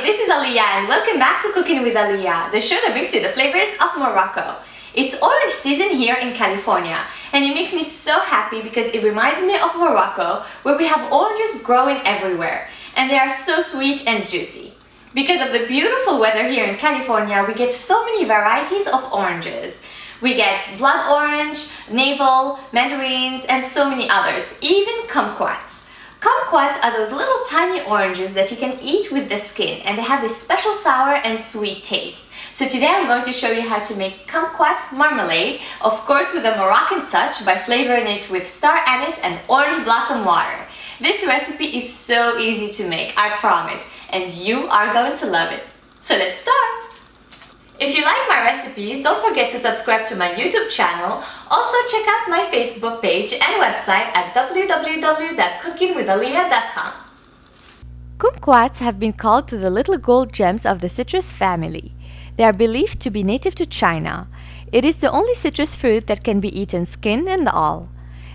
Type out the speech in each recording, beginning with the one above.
this is Alia and welcome back to Cooking with Alia, the show that brings you the flavors of Morocco. It's orange season here in California and it makes me so happy because it reminds me of Morocco, where we have oranges growing everywhere and they are so sweet and juicy. Because of the beautiful weather here in California, we get so many varieties of oranges. We get blood orange, navel, mandarins, and so many others, even kumquats. Kumquats are those little tiny oranges that you can eat with the skin, and they have this special sour and sweet taste. So today I'm going to show you how to make kumquat marmalade, of course with a Moroccan touch by flavoring it with star anise and orange blossom water. This recipe is so easy to make, I promise, and you are going to love it. So let's start! If you like my recipes, don't forget to subscribe to my YouTube channel. Also check out my Facebook page and website at www.cookingwithalia.com. Kumquats have been called the little gold gems of the citrus family. They are believed to be native to China. It is the only citrus fruit that can be eaten skin and all.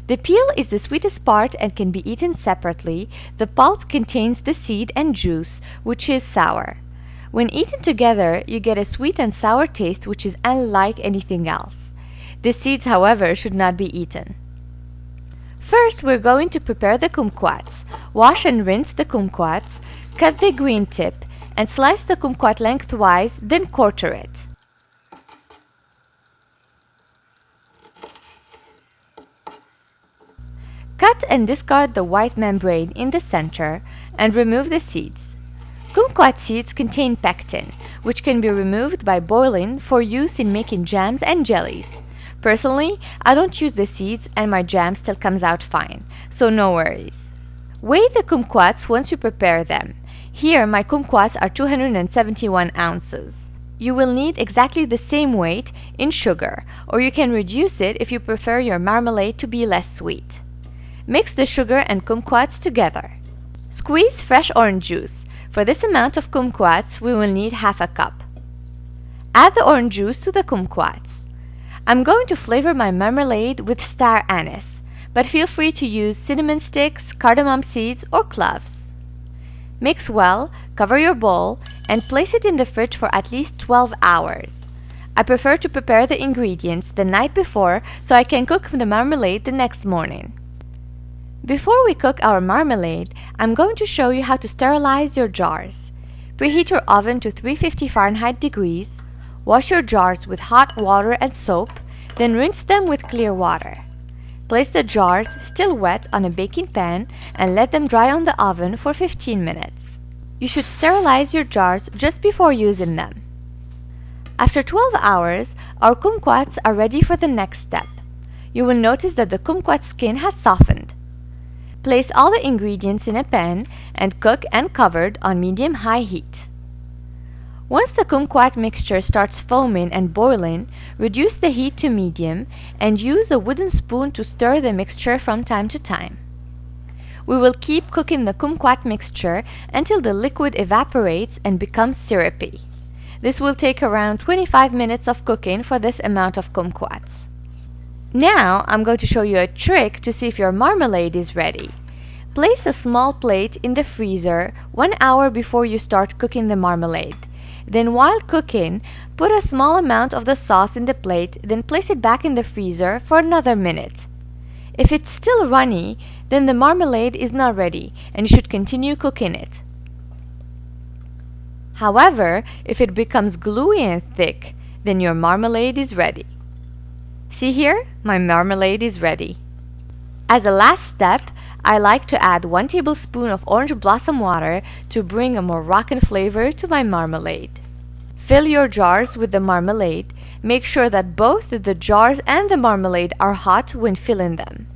The peel is the sweetest part and can be eaten separately. The pulp contains the seed and juice, which is sour. When eaten together, you get a sweet and sour taste which is unlike anything else. The seeds, however, should not be eaten. First, we're going to prepare the kumquats. Wash and rinse the kumquats, cut the green tip, and slice the kumquat lengthwise, then quarter it. Cut and discard the white membrane in the center and remove the seeds. Kumquat seeds contain pectin, which can be removed by boiling for use in making jams and jellies. Personally, I don't use the seeds and my jam still comes out fine, so no worries. Weigh the kumquats once you prepare them. Here, my kumquats are 271 ounces. You will need exactly the same weight in sugar, or you can reduce it if you prefer your marmalade to be less sweet. Mix the sugar and kumquats together. Squeeze fresh orange juice. For this amount of kumquats, we will need half a cup. Add the orange juice to the kumquats. I'm going to flavor my marmalade with star anise, but feel free to use cinnamon sticks, cardamom seeds, or cloves. Mix well, cover your bowl, and place it in the fridge for at least 12 hours. I prefer to prepare the ingredients the night before so I can cook the marmalade the next morning. Before we cook our marmalade, I'm going to show you how to sterilize your jars. Preheat your oven to 350 Fahrenheit degrees. Wash your jars with hot water and soap, then rinse them with clear water. Place the jars, still wet, on a baking pan and let them dry on the oven for 15 minutes. You should sterilize your jars just before using them. After 12 hours, our kumquats are ready for the next step. You will notice that the kumquat skin has softened. Place all the ingredients in a pan and cook uncovered on medium-high heat. Once the kumquat mixture starts foaming and boiling, reduce the heat to medium and use a wooden spoon to stir the mixture from time to time. We will keep cooking the kumquat mixture until the liquid evaporates and becomes syrupy. This will take around 25 minutes of cooking for this amount of kumquats. Now I'm going to show you a trick to see if your marmalade is ready. Place a small plate in the freezer 1 hour before you start cooking the marmalade. Then while cooking, put a small amount of the sauce in the plate, then place it back in the freezer for another minute. If it's still runny, then the marmalade is not ready and you should continue cooking it. However, if it becomes gluey and thick, then your marmalade is ready. See here, my marmalade is ready. As a last step, I like to add 1 tablespoon of orange blossom water to bring a Moroccan flavor to my marmalade. Fill your jars with the marmalade. Make sure that both the jars and the marmalade are hot when filling them.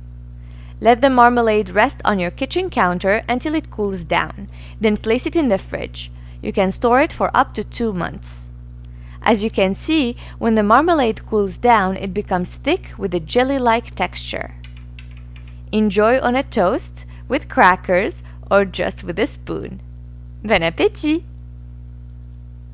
Let the marmalade rest on your kitchen counter until it cools down. Then place it in the fridge. You can store it for up to 2 months. As you can see, when the marmalade cools down, it becomes thick with a jelly-like texture. Enjoy on a toast, with crackers, or just with a spoon. Bon appétit!